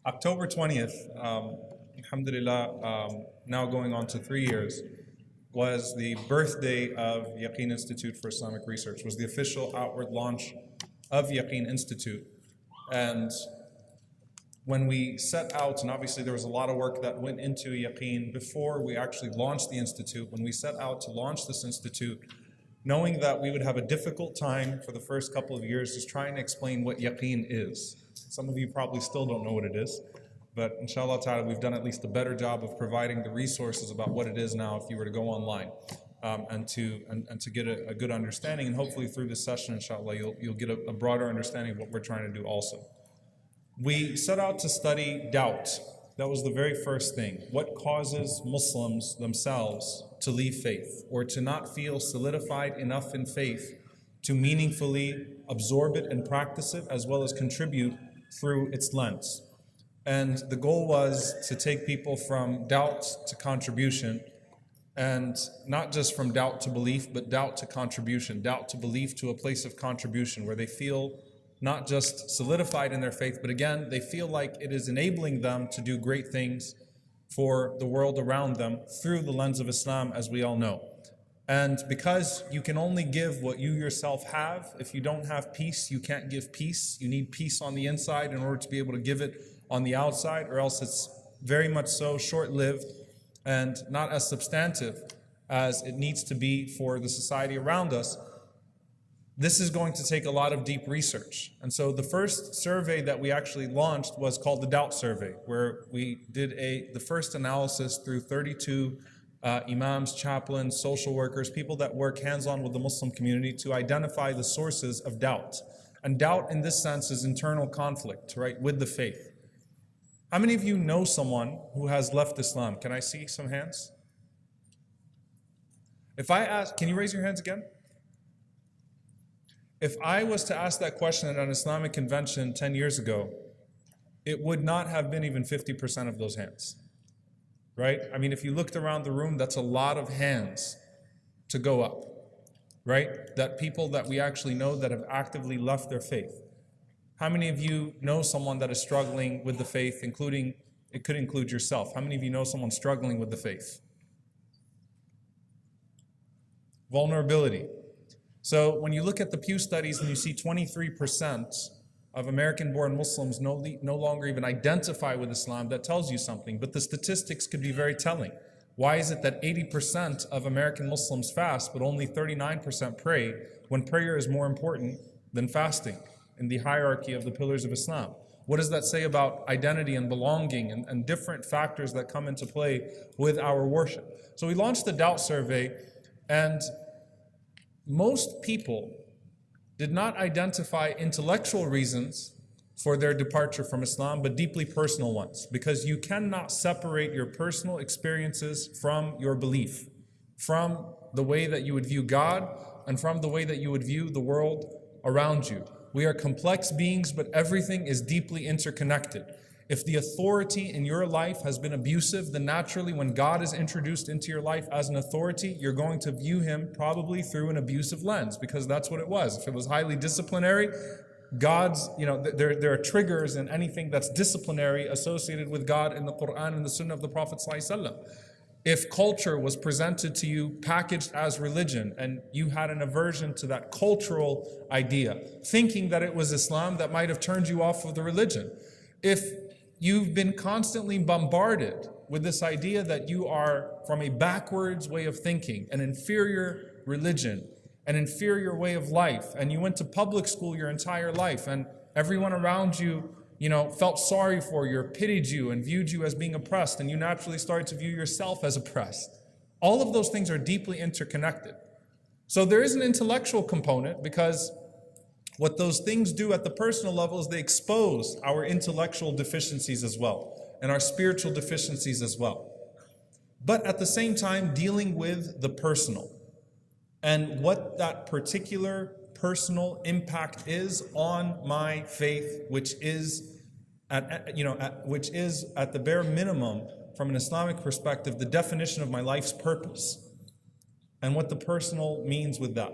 October 20th, alhamdulillah, now going on to 3 years, was the birthday of Yaqeen Institute for Islamic Research, was the official outward launch of Yaqeen Institute. And when we set out, and obviously there was a lot of work that went into Yaqeen before we actually launched the institute, when we set out to launch this institute, knowing that we would have a difficult time for the first couple of years just trying to explain what Yaqeen is. Some of you probably still don't know what it is, but inshallah ta'ala, we've done at least a better job of providing the resources about what it is now if you were to go online and to get a good understanding. And hopefully through this session, inshallah, you'll get a broader understanding of what we're trying to do also. We set out to study doubt. That was the very first thing. What causes Muslims themselves to leave faith or to not feel solidified enough in faith to meaningfully absorb it and practice it, as well as contribute through its lens. And the goal was to take people from doubt to contribution, and not just from doubt to belief, but doubt to contribution, doubt to belief to a place of contribution where they feel not just solidified in their faith, but again, they feel like it is enabling them to do great things for the world around them through the lens of Islam, as we all know. And because you can only give what you yourself have, if you don't have peace, you can't give peace. You need peace on the inside in order to be able to give it on the outside, or else it's very much so short-lived and not as substantive as it needs to be for the society around us. This is going to take a lot of deep research. And so the first survey that we actually launched was called the Doubt Survey, where we did the first analysis through 32 imams, chaplains, social workers, people that work hands-on with the Muslim community to identify the sources of doubt. And doubt in this sense is internal conflict, right, with the faith. How many of you know someone who has left Islam? Can I see some hands? If I ask, can you raise your hands again? If I was to ask that question at an Islamic convention 10 years ago, it would not have been even 50% of those hands, right? I mean, if you looked around the room, that's a lot of hands to go up, right? That people that we actually know that have actively left their faith. How many of you know someone that is struggling with the faith, including, it could include yourself? How many of you know someone struggling with the faith? Vulnerability. So when you look at the Pew studies and you see 23% of American-born Muslims no longer even identify with Islam, that tells you something. But the statistics could be very telling. Why is it that 80% of American Muslims fast, but only 39% pray, when prayer is more important than fasting in the hierarchy of the pillars of Islam? What does that say about identity and belonging and different factors that come into play with our worship? So we launched the Doubt Survey, and most people did not identify intellectual reasons for their departure from Islam, but deeply personal ones, because you cannot separate your personal experiences from your belief, from the way that you would view God and from the way that you would view the world around you. We are complex beings, but everything is deeply interconnected. If the authority in your life has been abusive, then naturally when God is introduced into your life as an authority, you're going to view him probably through an abusive lens, because that's what it was. If it was highly disciplinary, God's, there are triggers in anything that's disciplinary associated with God in the Qur'an and the Sunnah of the Prophet ﷺ. If culture was presented to you packaged as religion and you had an aversion to that cultural idea, thinking that it was Islam, that might have turned you off of the religion. If you've been constantly bombarded with this idea that you are from a backwards way of thinking, an inferior religion, an inferior way of life, and you went to public school your entire life and everyone around you, felt sorry for you or pitied you and viewed you as being oppressed, and you naturally started to view yourself as oppressed. All of those things are deeply interconnected. So there is an intellectual component, because what those things do at the personal level is they expose our intellectual deficiencies as well, and our spiritual deficiencies as well. But at the same time, dealing with the personal and what that particular personal impact is on my faith, which is at the bare minimum, from an Islamic perspective, the definition of my life's purpose, and what the personal means with that.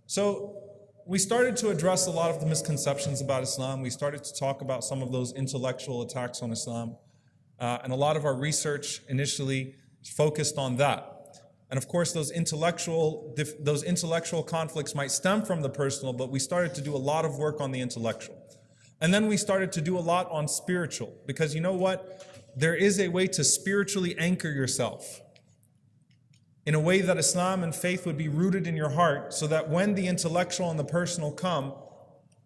So we started to address a lot of the misconceptions about Islam. We started to talk about some of those intellectual attacks on Islam. And a lot of our research initially focused on that. And of course, those intellectual conflicts might stem from the personal, but we started to do a lot of work on the intellectual. And then we started to do a lot on spiritual, because you know what? There is a way to spiritually anchor yourself in a way that Islam and faith would be rooted in your heart, so that when the intellectual and the personal come,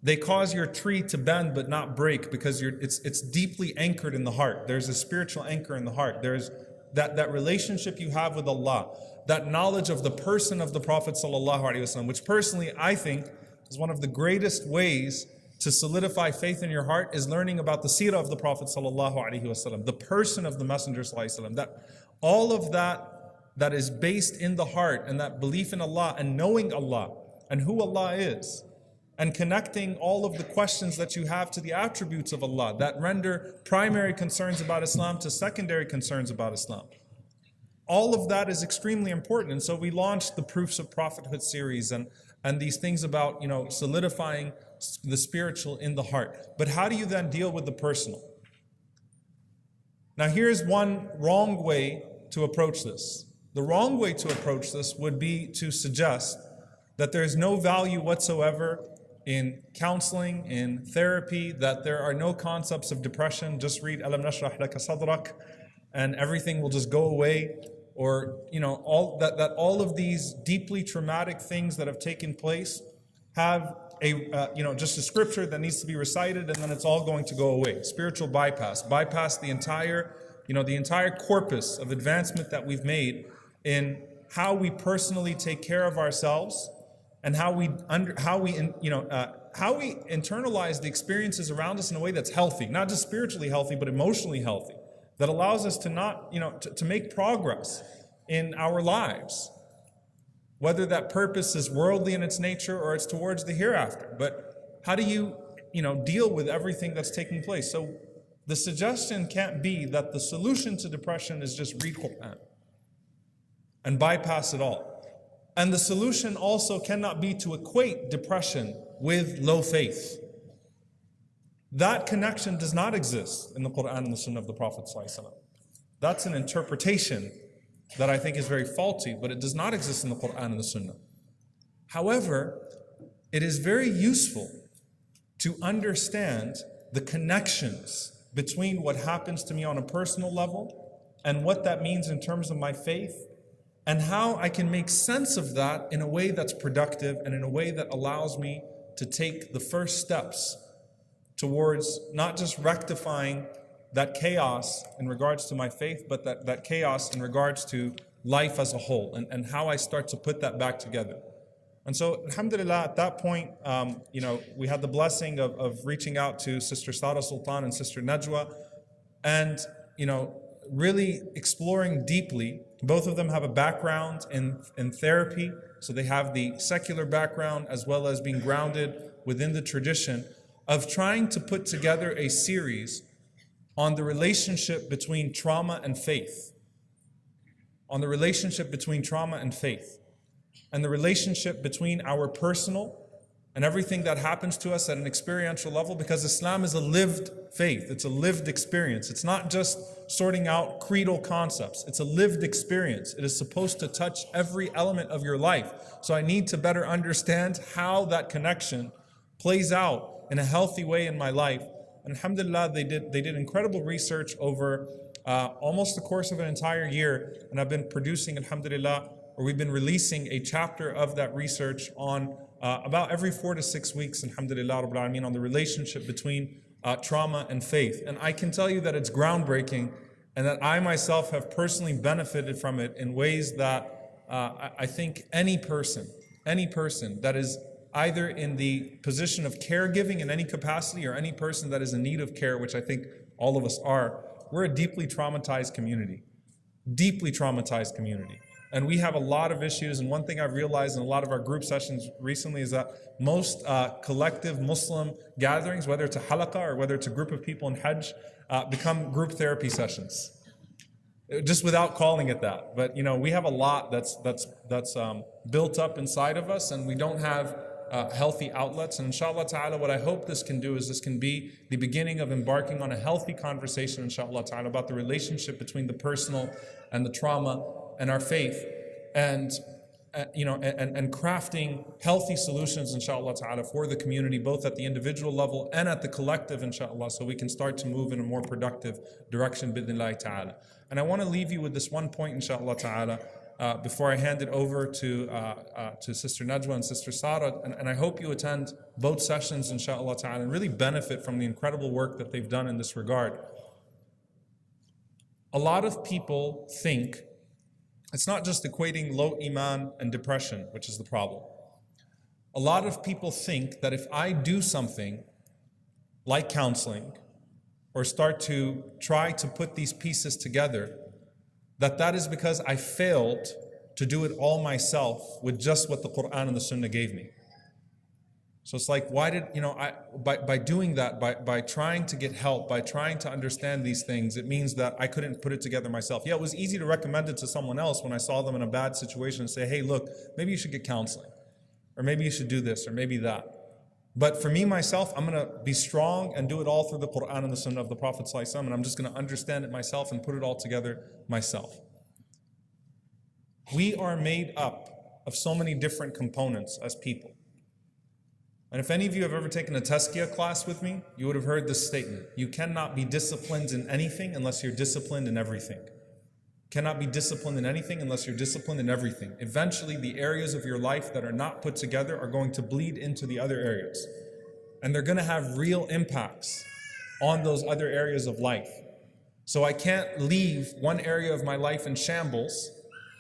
they cause your tree to bend but not break, because it's deeply anchored in the heart. There's a spiritual anchor in the heart. There's that relationship you have with Allah, that knowledge of the person of the Prophet ﷺ, which personally I think is one of the greatest ways to solidify faith in your heart, is learning about the seerah of the Prophet ﷺ, the person of the Messenger ﷺ. That all of that is based in the heart, and that belief in Allah and knowing Allah and who Allah is, and connecting all of the questions that you have to the attributes of Allah that render primary concerns about Islam to secondary concerns about Islam. All of that is extremely important. And so we launched the Proofs of Prophethood series and these things about, solidifying the spiritual in the heart. But how do you then deal with the personal? Now here's one wrong way to approach this. The wrong way to approach this would be to suggest that there is no value whatsoever in counseling, in therapy, that there are no concepts of depression. Just read Alam Nashrah Laka Sadrak and everything will just go away. Or, all of these deeply traumatic things that have taken place have just a scripture that needs to be recited and then it's all going to go away. Spiritual bypass the entire corpus of advancement that we've made in how we personally take care of ourselves, and how we internalize the experiences around us in a way that's healthy, not just spiritually healthy, but emotionally healthy, that allows us to not, to make progress in our lives, whether that purpose is worldly in its nature or it's towards the hereafter. But how do you, deal with everything that's taking place? So the suggestion can't be that the solution to depression is just read Qur'an and bypass it all. And the solution also cannot be to equate depression with low faith. That connection does not exist in the Qur'an and the Sunnah of the Prophet ﷺ. That's an interpretation that I think is very faulty, but it does not exist in the Qur'an and the Sunnah. However, it is very useful to understand the connections between what happens to me on a personal level and what that means in terms of my faith, and how I can make sense of that in a way that's productive and in a way that allows me to take the first steps towards not just rectifying that chaos in regards to my faith, but that chaos in regards to life as a whole, and how I start to put that back together. And so, alhamdulillah, at that point, we had the blessing of reaching out to Sister Sara Sultan and Sister Najwa, and, really exploring deeply. Both of them have a background in therapy, so they have the secular background as well as being grounded within the tradition of trying to put together a series on the relationship between trauma and faith. On the relationship between trauma and faith. And the relationship between our personal and everything that happens to us at an experiential level, because Islam is a lived faith. It's a lived experience. It's not just sorting out creedal concepts. It's a lived experience. It is supposed to touch every element of your life. So I need to better understand how that connection plays out in a healthy way in my life. And alhamdulillah, they did incredible research over almost the course of an entire year. And I've been producing, alhamdulillah, or we've been releasing a chapter of that research on about every 4 to 6 weeks, alhamdulillah Rabbil Alameen, on the relationship between trauma and faith. And I can tell you that it's groundbreaking, and that I myself have personally benefited from it in ways that I think any person that is either in the position of caregiving in any capacity, or any person that is in need of care, which I think all of us are, we're a deeply traumatized community. Deeply traumatized community. And we have a lot of issues, and one thing I've realized in a lot of our group sessions recently is that most collective Muslim gatherings, whether it's a halaqah or whether it's a group of people in Hajj, become group therapy sessions. Just without calling it that. But we have a lot that's built up inside of us, and we don't have healthy outlets. And inshallah ta'ala, what I hope this can do is this can be the beginning of embarking on a healthy conversation, inshallah ta'ala, about the relationship between the personal and the trauma and our faith, and and crafting healthy solutions, inshallah ta'ala, for the community, both at the individual level and at the collective, inshallah, so we can start to move in a more productive direction, bidnillahi ta'ala. And I want to leave you with this one point, inshallah ta'ala, before I hand it over to Sister Najwa and Sister Sarah, and I hope you attend both sessions, inshallah ta'ala, and really benefit from the incredible work that they've done in this regard. A lot of people think it's not just equating low iman and depression, which is the problem. A lot of people think that if I do something like counseling, or start to try to put these pieces together, that is because I failed to do it all myself with just what the Qur'an and the Sunnah gave me. So it's like, why did, by doing that, by trying to get help, by trying to understand these things, it means that I couldn't put it together myself. Yeah, it was easy to recommend it to someone else when I saw them in a bad situation and say, hey, look, maybe you should get counseling, or maybe you should do this, or maybe that. But for me, myself, I'm going to be strong and do it all through the Qur'an and the Sunnah of the Prophet ﷺ, and I'm just going to understand it myself and put it all together myself. We are made up of so many different components as people. And if any of you have ever taken a tazkiyah class with me, you would have heard this statement. You cannot be disciplined in anything unless you're disciplined in everything. Cannot be disciplined in anything unless you're disciplined in everything. Eventually, the areas of your life that are not put together are going to bleed into the other areas. And they're going to have real impacts on those other areas of life. So I can't leave one area of my life in shambles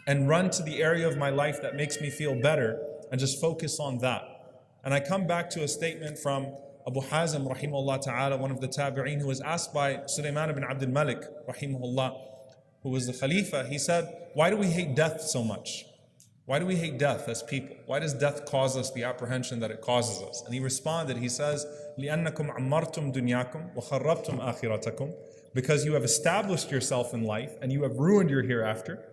and run to the area of my life that makes me feel better and just focus on that. And I come back to a statement from Abu Hazim, rahimahullah ta'ala, one of the tabi'een, who was asked by Suleiman ibn Abdul Malik, rahimahullah, who was the Khalifa. He said, why do we hate death so much? Why do we hate death as people? Why does death cause us the apprehension that it causes us? And he responded, he says, لِأَنَّكُمْ عَمَّرْتُمْ دُنْيَاكُمْ وَخَرَّبْتُمْ آخِرَتَكُمْ, because you have established yourself in life and you have ruined your hereafter.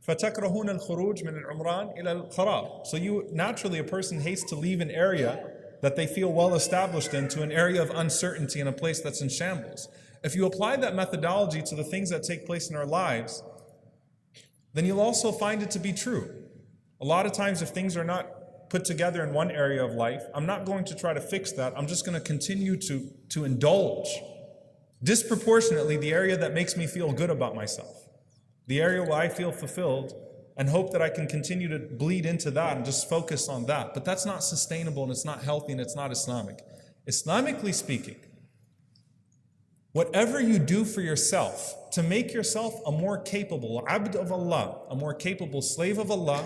فَتَكْرَهُونَ الْخُرُوجِ مِنَ الْعُمْرَانِ إِلَى الْخَرَابِ. So you, naturally, a person hates to leave an area that they feel well established in to an area of uncertainty in a place that's in shambles. If you apply that methodology to the things that take place in our lives, then you'll also find it to be true. A lot of times if things are not put together in one area of life, I'm not going to try to fix that. I'm just going to continue to indulge disproportionately the area that makes me feel good about myself. The area where I feel fulfilled, and hope that I can continue to bleed into that and just focus on that. But that's not sustainable, and it's not healthy, and it's not Islamic. Islamically speaking, whatever you do for yourself to make yourself a more capable abd of Allah, a more capable slave of Allah,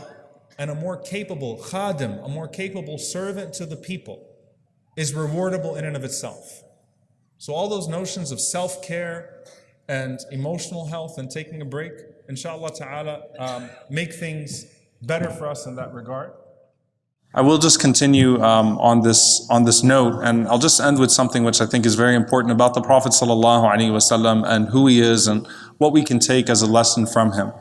and a more capable khadim, a more capable servant to the people, is rewardable in and of itself. So all those notions of self-care and emotional health and taking a break, inshallah ta'ala, make things better for us in that regard. I will just continue on this note, and I'll just end with something which I think is very important about the Prophet ﷺ and who he is and what we can take as a lesson from him.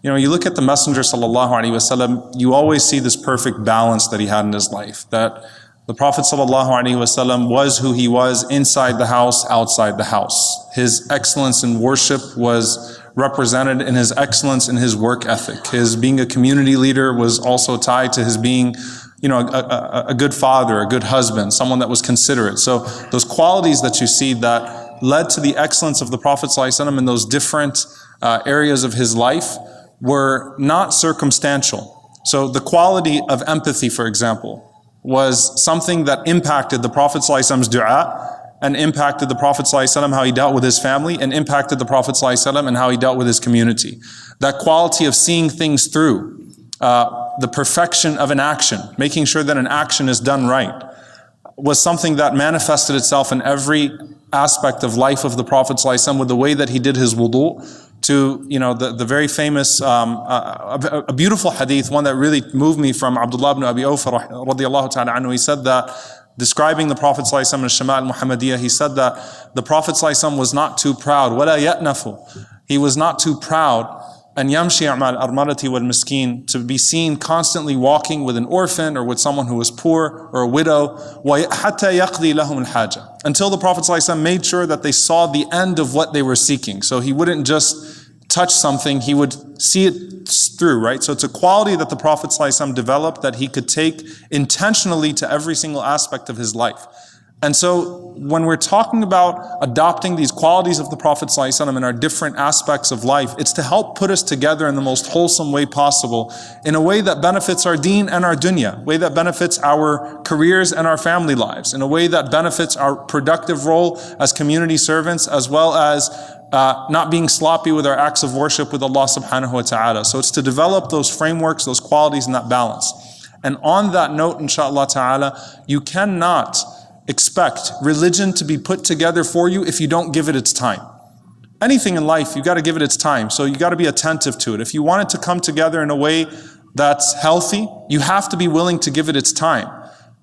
You know, you look at the Messenger ﷺ, you always see this perfect balance that he had in his life, that the Prophet ﷺ was who he was inside the house, outside the house. His excellence in worship was represented in his excellence in his work ethic. His being a community leader was also tied to his being, you know, a good father, a good husband, someone that was considerate. So those qualities that you see that led to the excellence of the Prophet ﷺ in those different areas of his life were not circumstantial. So the quality of empathy, for example, was something that impacted the Prophet ﷺ's dua, and impacted the Prophet ﷺ how he dealt with his family, and impacted the Prophet ﷺ and how he dealt with his community. That quality of seeing things through, the perfection of an action, making sure that an action is done right, was something that manifested itself in every aspect of life of the Prophet ﷺ, with the way that he did his wudu, to, you know, the very famous, a beautiful hadith, one that really moved me, from Abdullah ibn Abi Awfa radiallahu ta'ala anhu. He said that, describing the Prophet ﷺ in Shamal Muhammadiyah, he said that the Prophet ﷺ was not too proud, وَلَا يَأْنَفُ. He was not too proud and yamshi ma'al armalati wal miskin, to be seen constantly walking with an orphan or with someone who was poor or a widow, hatta yaqdi lahum al-haja, until the Prophet ﷺ made sure that they saw the end of what they were seeking. So he wouldn't just touch something, he would see it through, right? So it's a quality that the Prophet ﷺ developed, that he could take intentionally to every single aspect of his life. And so when we're talking about adopting these qualities of the Prophet ﷺ in our different aspects of life, it's to help put us together in the most wholesome way possible, in a way that benefits our deen and our dunya, a way that benefits our careers and our family lives, in a way that benefits our productive role as community servants, as well as not being sloppy with our acts of worship with Allah subhanahu wa ta'ala. So it's to develop those frameworks, those qualities, and that balance. And on that note, inshallah ta'ala, you cannot expect religion to be put together for you if you don't give it its time. Anything in life, you got to give it its time. So you got to be attentive to it. If you want it to come together in a way that's healthy, you have to be willing to give it its time.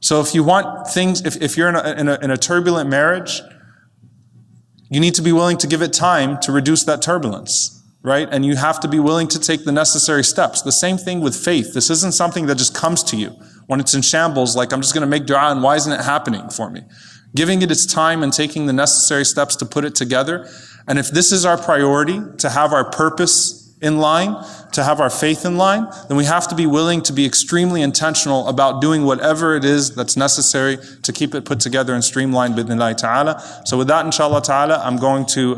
So if you want things, if you're in a turbulent marriage, you need to be willing to give it time to reduce that turbulence, right? And you have to be willing to take the necessary steps. The same thing with faith. This isn't something that just comes to you when it's in shambles, like I'm just going to make dua and why isn't it happening for me? Giving it its time and taking the necessary steps to put it together. And if this is our priority, to have our purpose in line, to have our faith in line, then we have to be willing to be extremely intentional about doing whatever it is that's necessary to keep it put together and streamlined bidnillahi ta'ala. So with that, inshallah ta'ala, I'm going to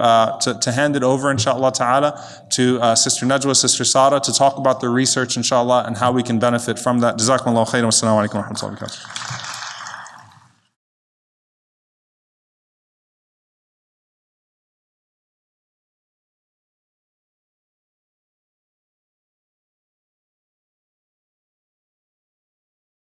hand it over, inshallah ta'ala, to Sister Najwa, Sister Sara, to talk about the research, inshallah, and how we can benefit from that. Jazakumullahu khairan. Wassalamu alaikum wa rahmatullahi wa barakatuh.